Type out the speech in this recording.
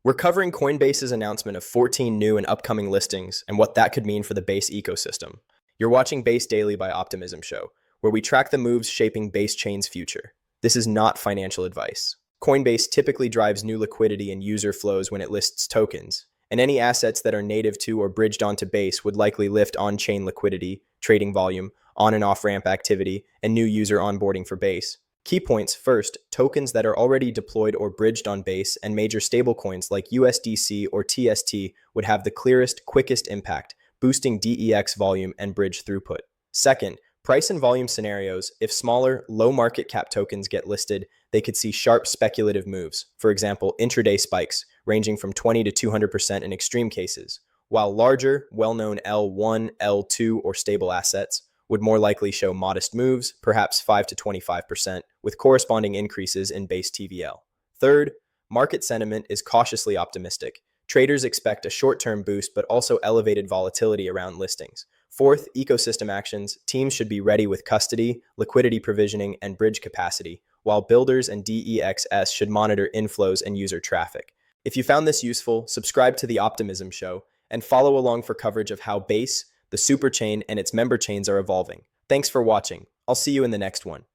We're covering Coinbase's announcement of 14 new and upcoming listings and what that could mean for the Base ecosystem. You're watching Base Daily by Optimism Show, where we track the moves shaping Base Chain's future. This is not financial advice. Coinbase typically drives new liquidity and user flows when it lists tokens, and any assets that are native to or bridged onto Base would likely lift on-chain liquidity, trading volume, on and off-ramp activity, and new user onboarding for Base. Key points: first, tokens that are already deployed or bridged on Base and major stablecoins like USDC or TST would have the clearest, quickest impact, boosting DEX volume and bridge throughput. Second, price and volume scenarios: if smaller, low market cap tokens get listed, they could see sharp speculative moves, for example, intraday spikes, ranging from 20 to 200% in extreme cases, while larger, well-known L1, L2, or stable assets would more likely show modest moves, perhaps 5 to 25%, with corresponding increases in Base TVL. Third, market sentiment is cautiously optimistic. Traders expect a short-term boost, but also elevated volatility around listings. Fourth, ecosystem actions: teams should be ready with custody, liquidity provisioning, and bridge capacity, while builders and DEXs should monitor inflows and user traffic. If you found this useful, subscribe to the Optimism Show and follow along for coverage of how Base, the superchain, and its member chains are evolving. Thanks for watching. I'll see you in the next one.